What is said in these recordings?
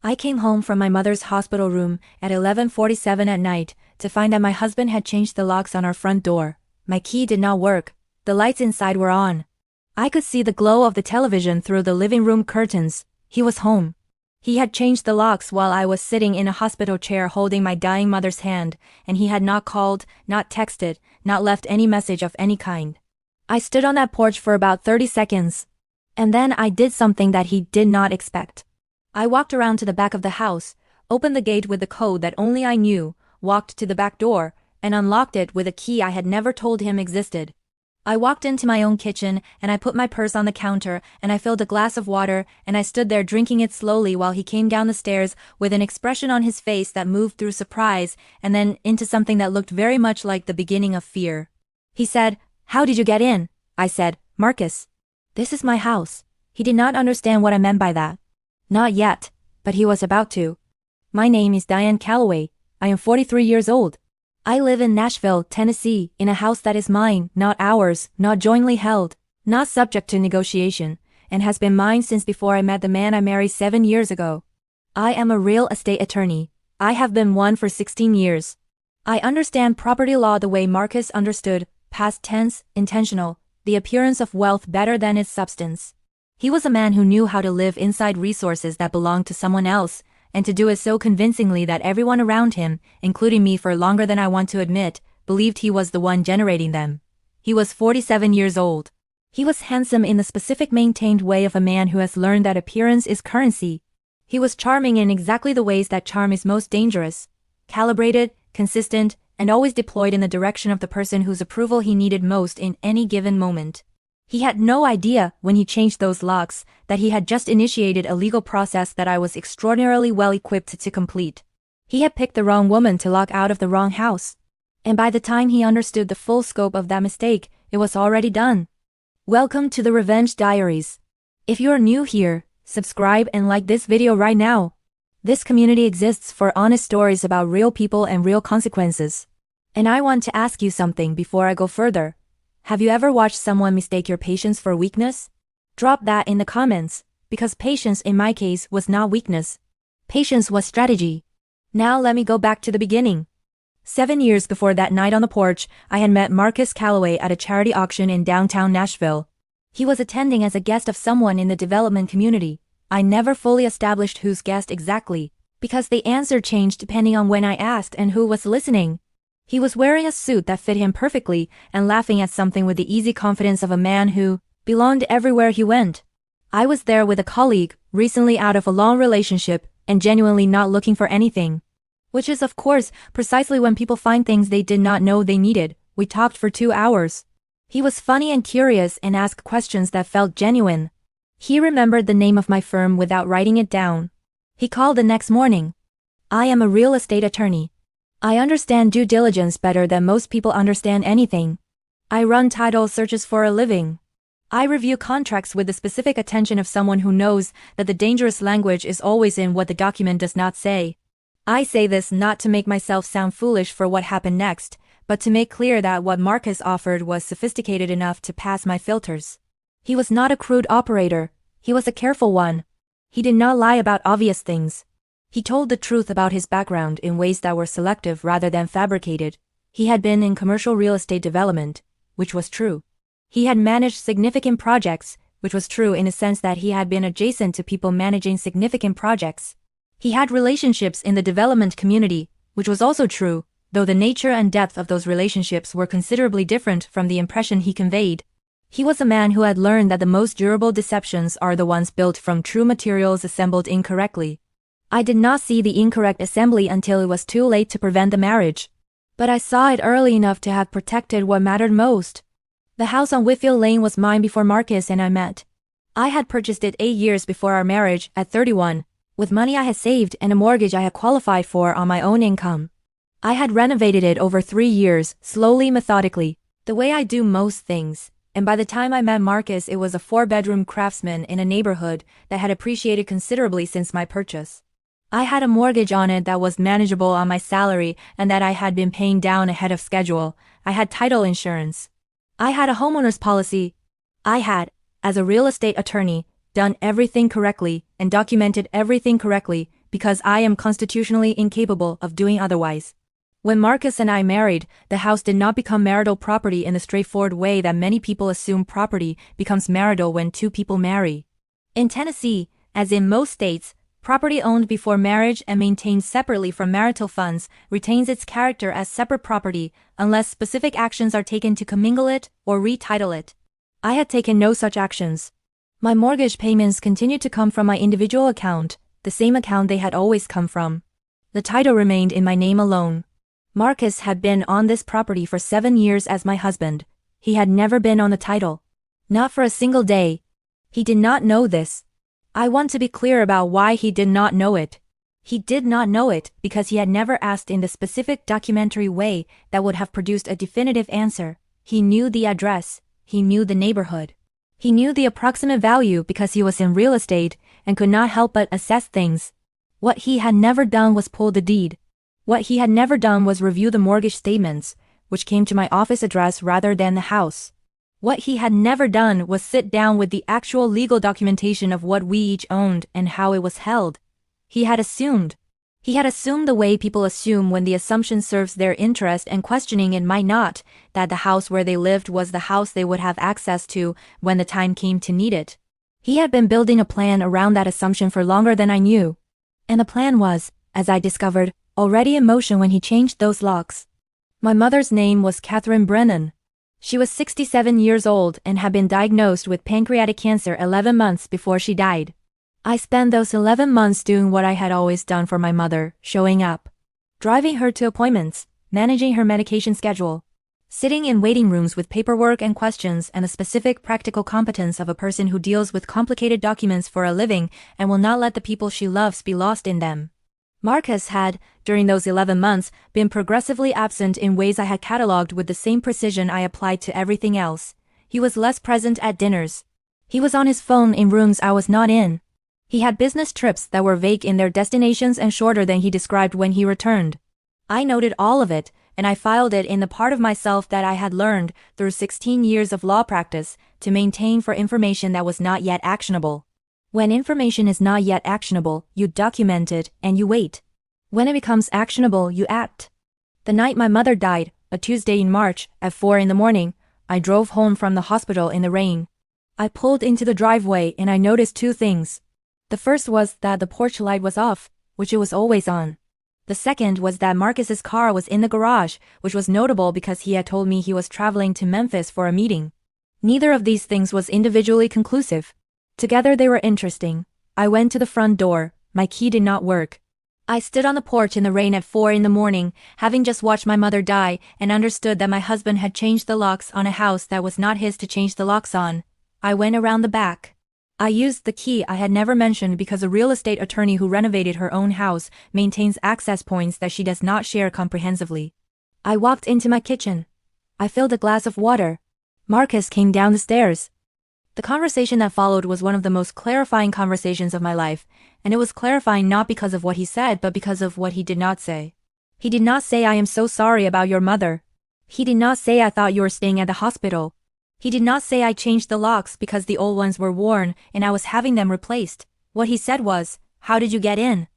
I came home from my mother's hospital room at 11:47 at night to find that my husband had changed the locks on our front door. My key did not work. The lights inside were on. I could see the glow of the television through the living room curtains. He was home. He had changed the locks while I was sitting in a hospital chair holding my dying mother's hand, and he had not called, not texted, not left any message of any kind. I stood on that porch for about 30 seconds. And then I did something that he did not expect. I walked around to the back of the house, opened the gate with the code that only I knew, walked to the back door, and unlocked it with a key I had never told him existed. I walked into my own kitchen, and I put my purse on the counter, and I filled a glass of water, and I stood there drinking it slowly while he came down the stairs with an expression on his face that moved through surprise and then into something that looked very much like the beginning of fear. He said, "How did you get in?" I said, "Marcus, this is my house." He did not understand what I meant by that. Not yet, but he was about to. "My name is Diane Calloway. I am 43 years old. I live in Nashville, Tennessee, in a house that is mine, not ours, not jointly held, not subject to negotiation, and has been mine since before I met the man I married 7 years ago. I am a real estate attorney. I have been one for 16 years. I understand property law the way Marcus understood, past tense, intentional, the appearance of wealth better than its substance. He was a man who knew how to live inside resources that belonged to someone else, and to do it so convincingly that everyone around him, including me for longer than I want to admit, believed he was the one generating them. He was 47 years old. He was handsome in the specific maintained way of a man who has learned that appearance is currency. He was charming in exactly the ways that charm is most dangerous. Calibrated, consistent, and always deployed in the direction of the person whose approval he needed most in any given moment. He had no idea, when he changed those locks, that he had just initiated a legal process that I was extraordinarily well equipped to complete. He had picked the wrong woman to lock out of the wrong house. And by the time he understood the full scope of that mistake, it was already done. Welcome to the Revenge Diaries. If you are new here, subscribe and like this video right now. This community exists for honest stories about real people and real consequences. And I want to ask you something before I go further. Have you ever watched someone mistake your patience for weakness? Drop that in the comments, because patience in my case was not weakness. Patience was strategy. Now let me go back to the beginning. 7 years before that night on the porch, I had met Marcus Calloway at a charity auction in downtown Nashville. He was attending as a guest of someone in the development community. I never fully established whose guest exactly, because the answer changed depending on when I asked and who was listening. He was wearing a suit that fit him perfectly and laughing at something with the easy confidence of a man who belonged everywhere he went. I was there with a colleague, recently out of a long relationship and genuinely not looking for anything. Which is, of course, precisely when people find things they did not know they needed. We talked for 2 hours. He was funny and curious and asked questions that felt genuine. He remembered the name of my firm without writing it down. He called the next morning. "I am a real estate attorney. I understand due diligence better than most people understand anything. I run title searches for a living. I review contracts with the specific attention of someone who knows that the dangerous language is always in what the document does not say. I say this not to make myself sound foolish for what happened next, but to make clear that what Marcus offered was sophisticated enough to pass my filters. He was not a crude operator. He was a careful one. He did not lie about obvious things. He told the truth about his background in ways that were selective rather than fabricated. He had been in commercial real estate development, which was true. He had managed significant projects, which was true in a sense that he had been adjacent to people managing significant projects. He had relationships in the development community, which was also true, though the nature and depth of those relationships were considerably different from the impression he conveyed. He was a man who had learned that the most durable deceptions are the ones built from true materials assembled incorrectly. I did not see the incorrect assembly until it was too late to prevent the marriage. But I saw it early enough to have protected what mattered most. The house on Whitfield Lane was mine before Marcus and I met. I had purchased it 8 years before our marriage, at 31, with money I had saved and a mortgage I had qualified for on my own income. I had renovated it over 3 years, slowly, methodically, the way I do most things, and by the time I met Marcus it was a 4-bedroom craftsman in a neighborhood that had appreciated considerably since my purchase. I had a mortgage on it that was manageable on my salary and that I had been paying down ahead of schedule. I had title insurance. I had a homeowner's policy. I had, as a real estate attorney, done everything correctly and documented everything correctly, because I am constitutionally incapable of doing otherwise. When Marcus and I married, the house did not become marital property in the straightforward way that many people assume property becomes marital when two people marry. In Tennessee, as in most states, property owned before marriage and maintained separately from marital funds retains its character as separate property unless specific actions are taken to commingle it or retitle it. I had taken no such actions. My mortgage payments continued to come from my individual account, the same account they had always come from. The title remained in my name alone. Marcus had been on this property for 7 years as my husband. He had never been on the title. Not for a single day. He did not know this. I want to be clear about why he did not know it. He did not know it because he had never asked in the specific documentary way that would have produced a definitive answer. He knew the address. He knew the neighborhood. He knew the approximate value because he was in real estate and could not help but assess things. What he had never done was pull the deed. What he had never done was review the mortgage statements, which came to my office address rather than the house. What he had never done was sit down with the actual legal documentation of what we each owned and how it was held. He had assumed. He had assumed the way people assume when the assumption serves their interest and questioning it might not, that the house where they lived was the house they would have access to when the time came to need it. He had been building a plan around that assumption for longer than I knew. And the plan was, as I discovered, already in motion when he changed those locks. My mother's name was Catherine Brennan. She was 67 years old and had been diagnosed with pancreatic cancer 11 months before she died. I spent those 11 months doing what I had always done for my mother, showing up, driving her to appointments, managing her medication schedule, sitting in waiting rooms with paperwork and questions and the specific practical competence of a person who deals with complicated documents for a living and will not let the people she loves be lost in them. Marcus had, during those 11 months, been progressively absent in ways I had catalogued with the same precision I applied to everything else. He was less present at dinners. He was on his phone in rooms I was not in. He had business trips that were vague in their destinations and shorter than he described when he returned. I noted all of it, and I filed it in the part of myself that I had learned, through 16 years of law practice, to maintain for information that was not yet actionable. When information is not yet actionable, you document it and you wait. When it becomes actionable, you act. The night my mother died, a Tuesday in March, at 4 in the morning, I drove home from the hospital in the rain. I pulled into the driveway and I noticed two things. The first was that the porch light was off, which it was always on. The second was that Marcus's car was in the garage, which was notable because he had told me he was traveling to Memphis for a meeting. Neither of these things was individually conclusive. Together they were interesting. I went to the front door. My key did not work. I stood on the porch in the rain at 4 in the morning, having just watched my mother die, and understood that my husband had changed the locks on a house that was not his to change the locks on. I went around the back. I used the key I had never mentioned because a real estate attorney who renovated her own house maintains access points that she does not share comprehensively. I walked into my kitchen. I filled a glass of water. Marcus came down the stairs. The conversation that followed was one of the most clarifying conversations of my life, and it was clarifying not because of what he said but because of what he did not say. He did not say, "I am so sorry about your mother." He did not say, "I thought you were staying at the hospital." He did not say, "I changed the locks because the old ones were worn and I was having them replaced." What he said was, "How did you get in?"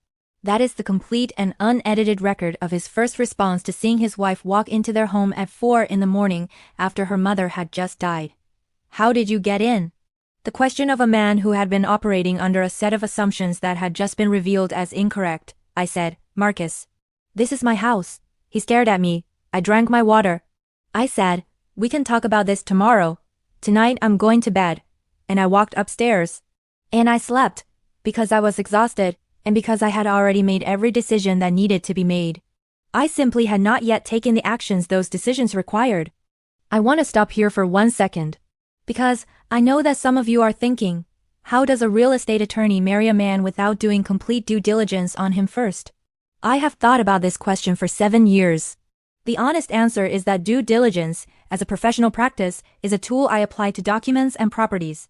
That is the complete and unedited record of his first response to seeing his wife walk into their home at 4 in the morning after her mother had just died. How did you get in? The question of a man who had been operating under a set of assumptions that had just been revealed as incorrect. I said, "Marcus, this is my house." He stared at me. I drank my water. I said, "We can talk about this tomorrow. Tonight I'm going to bed." And I walked upstairs. And I slept, because I was exhausted, and because I had already made every decision that needed to be made. I simply had not yet taken the actions those decisions required. I want to stop here for 1 second. Because I know that some of you are thinking, how does a real estate attorney marry a man without doing complete due diligence on him first? I have thought about this question for 7 years. The honest answer is that due diligence, as a professional practice, is a tool I apply to documents and properties.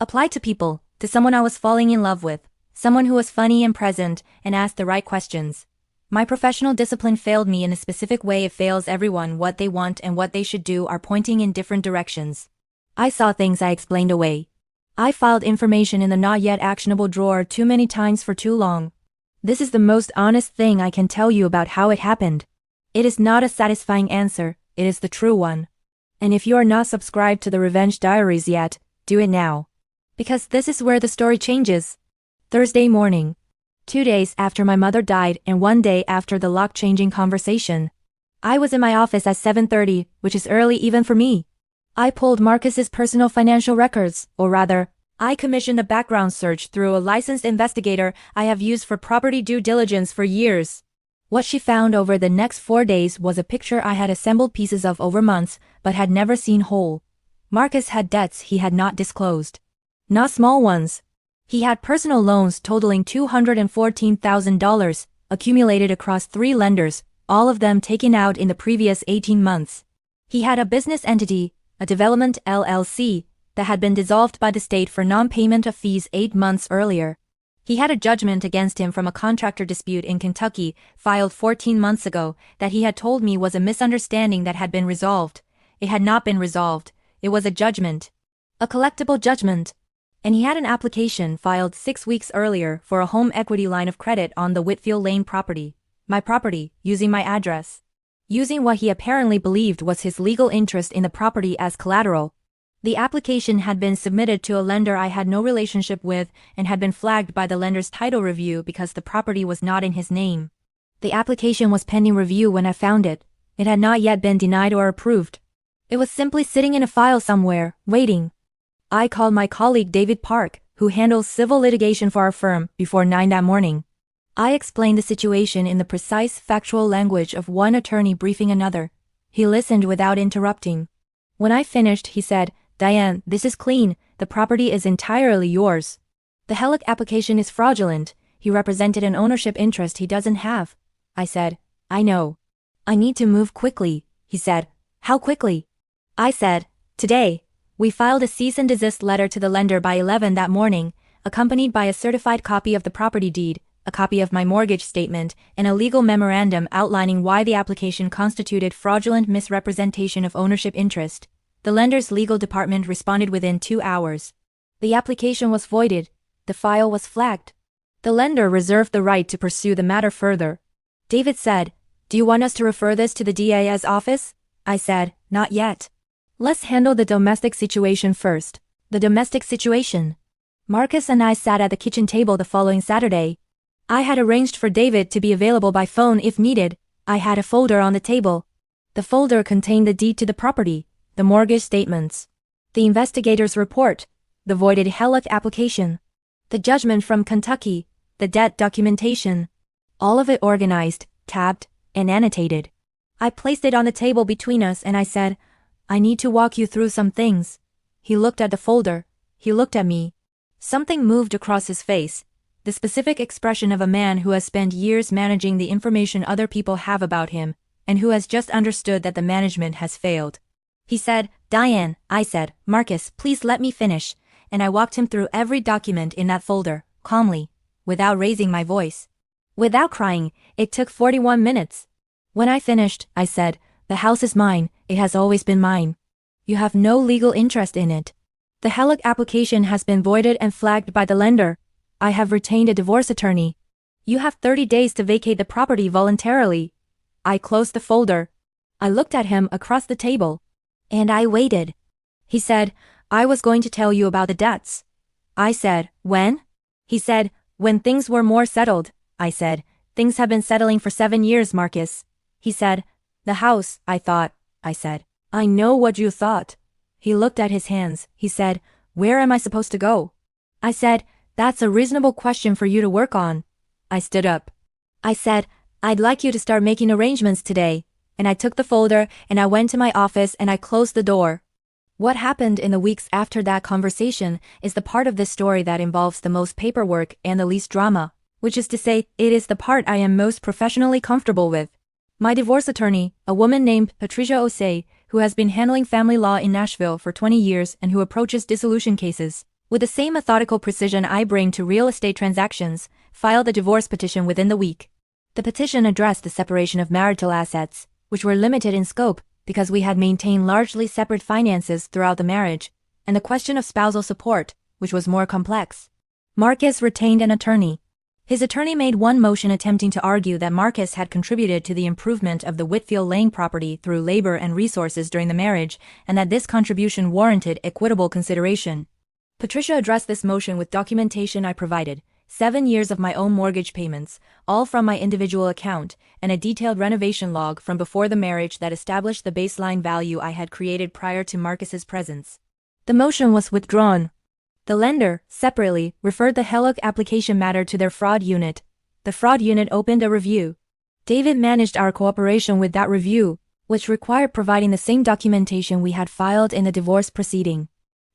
Applied to people, to someone I was falling in love with, someone who was funny and present and asked the right questions. My professional discipline failed me in a specific way it fails everyone. What they want and what they should do are pointing in different directions. I saw things I explained away. I filed information in the not yet actionable drawer too many times for too long. This is the most honest thing I can tell you about how it happened. It is not a satisfying answer, it is the true one. And if you are not subscribed to the Revenge Diaries yet, do it now. Because this is where the story changes. Thursday morning. 2 days after my mother died and 1 day after the lock-changing conversation. I was in my office at 7:30, which is early even for me. I pulled Marcus's personal financial records, or rather, I commissioned a background search through a licensed investigator I have used for property due diligence for years. What she found over the next 4 days was a picture I had assembled pieces of over months, but had never seen whole. Marcus had debts he had not disclosed. Not small ones. He had personal loans totaling $214,000, accumulated across 3 lenders, all of them taken out in the previous 18 months. He had a business entity, a development LLC, that had been dissolved by the state for non-payment of fees 8 months earlier. He had a judgment against him from a contractor dispute in Kentucky, filed 14 months ago, that he had told me was a misunderstanding that had been resolved. It had not been resolved. It was a judgment. A collectible judgment. And he had an application filed 6 weeks earlier for a home equity line of credit on the Whitfield Lane property. My property, using my address. Using what he apparently believed was his legal interest in the property as collateral. The application had been submitted to a lender I had no relationship with and had been flagged by the lender's title review because the property was not in his name. The application was pending review when I found it. It had not yet been denied or approved. It was simply sitting in a file somewhere, waiting. I called my colleague David Park, who handles civil litigation for our firm, before 9 that morning. I explained the situation in the precise, factual language of one attorney briefing another. He listened without interrupting. When I finished, he said, "Diane, this is clean, the property is entirely yours. The HELOC application is fraudulent, he represented an ownership interest he doesn't have." I said, "I know. I need to move quickly," he said. "How quickly?" I said, "Today." We filed a cease and desist letter to the lender by 11 that morning, accompanied by a certified copy of the property deed, a copy of my mortgage statement, and a legal memorandum outlining why the application constituted fraudulent misrepresentation of ownership interest. The lender's legal department responded within 2 hours. The application was voided. The file was flagged. The lender reserved the right to pursue the matter further. David said, "Do you want us to refer this to the DA's office?" I said, "Not yet. Let's handle the domestic situation first." The domestic situation. Marcus and I sat at the kitchen table the following Saturday. I had arranged for David to be available by phone if needed. I had a folder on the table. The folder contained the deed to the property, the mortgage statements, the investigator's report, the voided HELOC application, the judgment from Kentucky, the debt documentation. All of it organized, tabbed, and annotated. I placed it on the table between us and I said, "I need to walk you through some things." He looked at the folder. He looked at me. Something moved across his face, the specific expression of a man who has spent years managing the information other people have about him, and who has just understood that the management has failed. He said, "Diane," I said, "Marcus, please let me finish," and I walked him through every document in that folder, calmly, without raising my voice. Without crying. It took 41 minutes. When I finished, I said, "The house is mine, it has always been mine. You have no legal interest in it. The HELOC application has been voided and flagged by the lender. I have retained a divorce attorney. You have 30 days to vacate the property voluntarily." I closed the folder. I looked at him across the table. And I waited. He said, "I was going to tell you about the debts." I said, "When?" He said, "When things were more settled." I said, "Things have been settling for 7 years, Marcus." He said, "The house, I thought." I said, "I know what you thought." He looked at his hands. He said, "Where am I supposed to go?" I said, "That's a reasonable question for you to work on." I stood up. I said, "I'd like you to start making arrangements today." And I took the folder and I went to my office and I closed the door. What happened in the weeks after that conversation is the part of this story that involves the most paperwork and the least drama, which is to say, it is the part I am most professionally comfortable with. My divorce attorney, a woman named Patricia Osei, who has been handling family law in Nashville for 20 years and who approaches dissolution cases with the same methodical precision I bring to real estate transactions, filed a divorce petition within the week. The petition addressed the separation of marital assets, which were limited in scope because we had maintained largely separate finances throughout the marriage, and the question of spousal support, which was more complex. Marcus retained an attorney. His attorney made one motion attempting to argue that Marcus had contributed to the improvement of the Whitfield Lane property through labor and resources during the marriage, and that this contribution warranted equitable consideration. Patricia addressed this motion with documentation I provided, 7 years of my own mortgage payments, all from my individual account, and a detailed renovation log from before the marriage that established the baseline value I had created prior to Marcus's presence. The motion was withdrawn. The lender, separately, referred the HELOC application matter to their fraud unit. The fraud unit opened a review. David managed our cooperation with that review, which required providing the same documentation we had filed in the divorce proceeding.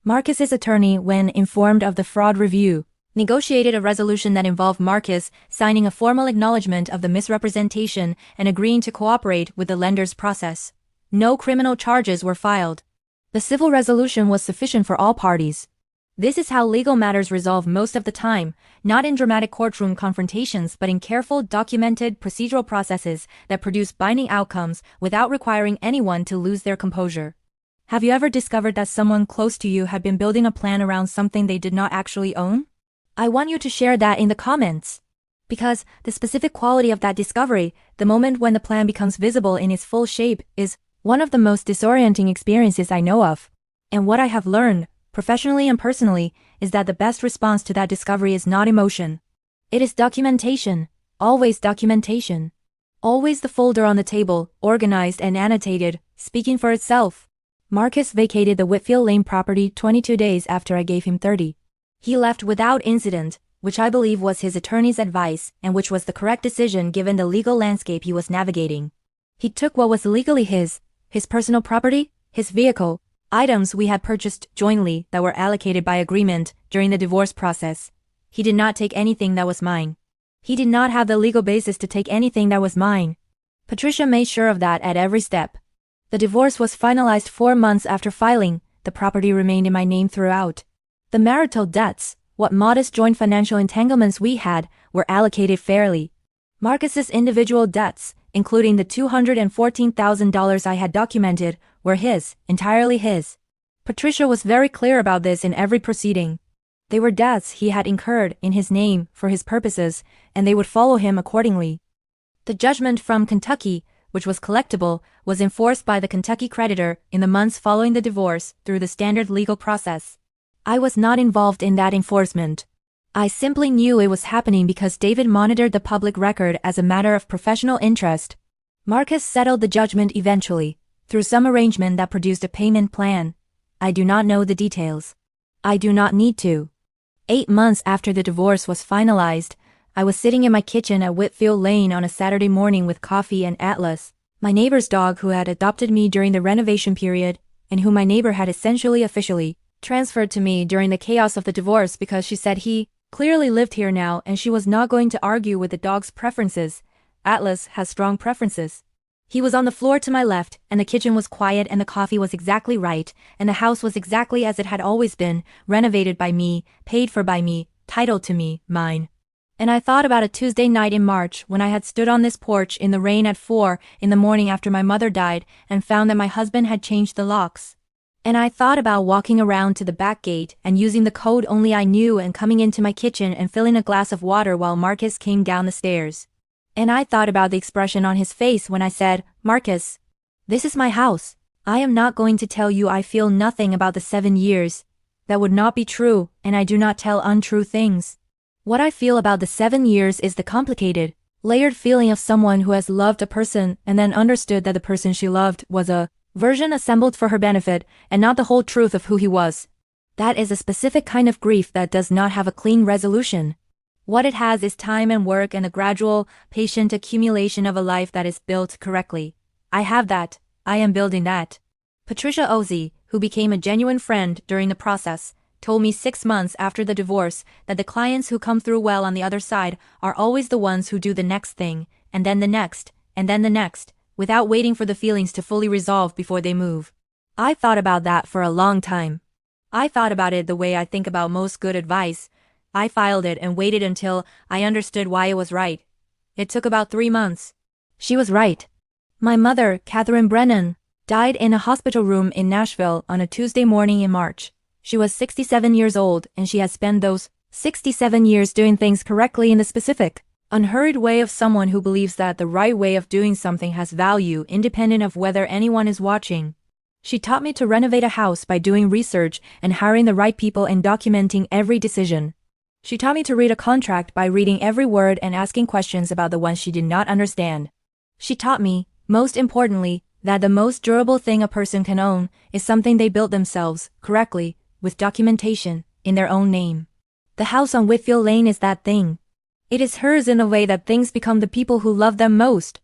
Marcus's attorney, when informed of the fraud review, negotiated a resolution that involved Marcus signing a formal acknowledgement of the misrepresentation and agreeing to cooperate with the lender's process. No criminal charges were filed. The civil resolution was sufficient for all parties. This is how legal matters resolve most of the time, not in dramatic courtroom confrontations but in careful, documented procedural processes that produce binding outcomes without requiring anyone to lose their composure. Have you ever discovered that someone close to you had been building a plan around something they did not actually own? I want you to share that in the comments. Because the specific quality of that discovery, the moment when the plan becomes visible in its full shape, is one of the most disorienting experiences I know of. And what I have learned, professionally and personally, is that the best response to that discovery is not emotion. It is documentation. Always documentation. Always the folder on the table, organized and annotated, speaking for itself. Marcus vacated the Whitfield Lane property 22 days after I gave him 30. He left without incident, which I believe was his attorney's advice and which was the correct decision given the legal landscape he was navigating. He took what was legally his personal property, his vehicle, items we had purchased jointly that were allocated by agreement during the divorce process. He did not take anything that was mine. He did not have the legal basis to take anything that was mine. Patricia made sure of that at every step. The divorce was finalized 4 months after filing. The property remained in my name throughout. The marital debts, what modest joint financial entanglements we had, were allocated fairly. Marcus's individual debts, including the $214,000 I had documented, were his, entirely his. Patricia was very clear about this in every proceeding. They were debts he had incurred in his name for his purposes, and they would follow him accordingly. The judgment from Kentucky, which was collectible, was enforced by the Kentucky creditor in the months following the divorce through the standard legal process. I was not involved in that enforcement. I simply knew it was happening because David monitored the public record as a matter of professional interest. Marcus settled the judgment eventually, through some arrangement that produced a payment plan. I do not know the details. I do not need to. 8 months after the divorce was finalized, I was sitting in my kitchen at Whitfield Lane on a Saturday morning with coffee and Atlas, my neighbor's dog who had adopted me during the renovation period, and whom my neighbor had essentially officially transferred to me during the chaos of the divorce because she said he clearly lived here now and she was not going to argue with the dog's preferences. Atlas has strong preferences. He was on the floor to my left, and the kitchen was quiet and the coffee was exactly right, and the house was exactly as it had always been, renovated by me, paid for by me, titled to me, mine. And I thought about a Tuesday night in March when I had stood on this porch in the rain at 4 in the morning after my mother died and found that my husband had changed the locks. And I thought about walking around to the back gate and using the code only I knew and coming into my kitchen and filling a glass of water while Marcus came down the stairs. And I thought about the expression on his face when I said, "Marcus, this is my house. I am not going to tell you I feel nothing about the 7 years. That would not be true, and I do not tell untrue things. What I feel about the 7 years is the complicated, layered feeling of someone who has loved a person and then understood that the person she loved was a version assembled for her benefit and not the whole truth of who he was. That is a specific kind of grief that does not have a clean resolution. What it has is time and work and a gradual, patient accumulation of a life that is built correctly. I have that. I am building that." Patricia Ozzie, who became a genuine friend during the process, told me 6 months after the divorce that the clients who come through well on the other side are always the ones who do the next thing, and then the next, and then the next, without waiting for the feelings to fully resolve before they move. I thought about that for a long time. I thought about it the way I think about most good advice. I filed it and waited until I understood why it was right. It took about 3 months. She was right. My mother, Catherine Brennan, died in a hospital room in Nashville on a Tuesday morning in March. She was 67 years old and she had spent those 67 years doing things correctly in the specific, unhurried way of someone who believes that the right way of doing something has value independent of whether anyone is watching. She taught me to renovate a house by doing research and hiring the right people and documenting every decision. She taught me to read a contract by reading every word and asking questions about the ones she did not understand. She taught me, most importantly, that the most durable thing a person can own is something they built themselves, correctly, with documentation, in their own name. The house on Whitfield Lane is that thing. It is hers in a way that things become the people who love them most.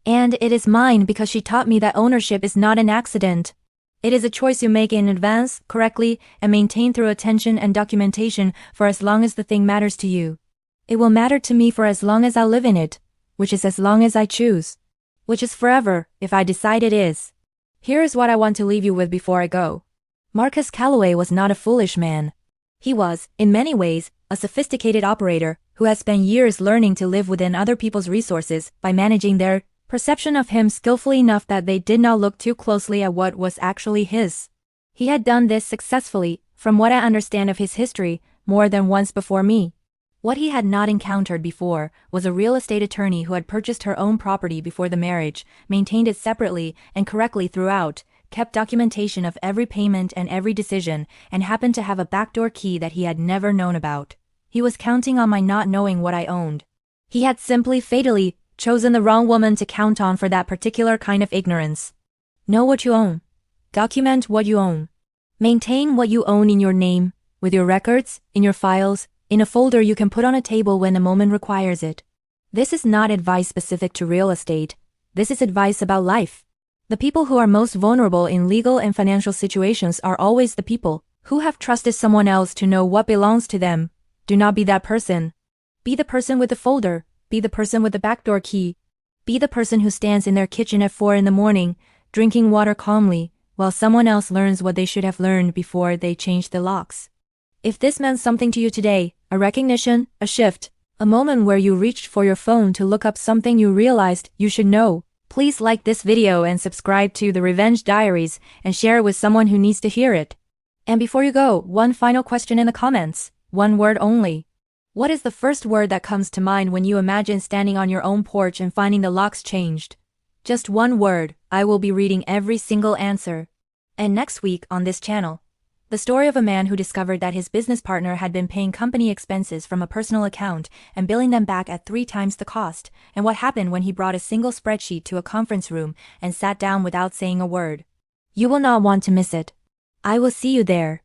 And it is mine because she taught me that ownership is not an accident. It is a choice you make in advance, correctly, and maintain through attention and documentation for as long as the thing matters to you. It will matter to me for as long as I live in it, which is as long as I choose. Which is forever, if I decide it is. Here is what I want to leave you with before I go. Marcus Calloway was not a foolish man. He was, in many ways, a sophisticated operator who had spent years learning to live within other people's resources by managing their perception of him skillfully enough that they did not look too closely at what was actually his. He had done this successfully, from what I understand of his history, more than once before me. What he had not encountered before was a real estate attorney who had purchased her own property before the marriage, maintained it separately and correctly throughout, kept documentation of every payment and every decision, and happened to have a backdoor key that he had never known about. He was counting on my not knowing what I owned. He had simply fatally chosen the wrong woman to count on for that particular kind of ignorance. Know what you own. Document what you own. Maintain what you own in your name, with your records, in your files, in a folder you can put on a table when the moment requires it. This is not advice specific to real estate. This is advice about life. The people who are most vulnerable in legal and financial situations are always the people who have trusted someone else to know what belongs to them. Do not be that person. Be the person with the folder. Be the person with the backdoor key. Be the person who stands in their kitchen at 4 a.m, drinking water calmly, while someone else learns what they should have learned before they change the locks. If this meant something to you today, a recognition, a shift, a moment where you reached for your phone to look up something you realized you should know, please like this video and subscribe to The Revenge Diaries and share it with someone who needs to hear it. And before you go, one final question in the comments, one word only. What is the first word that comes to mind when you imagine standing on your own porch and finding the locks changed? Just one word. I will be reading every single answer. And next week on this channel, the story of a man who discovered that his business partner had been paying company expenses from a personal account and billing them back at 3 times the cost, and what happened when he brought a single spreadsheet to a conference room and sat down without saying a word. You will not want to miss it. I will see you there.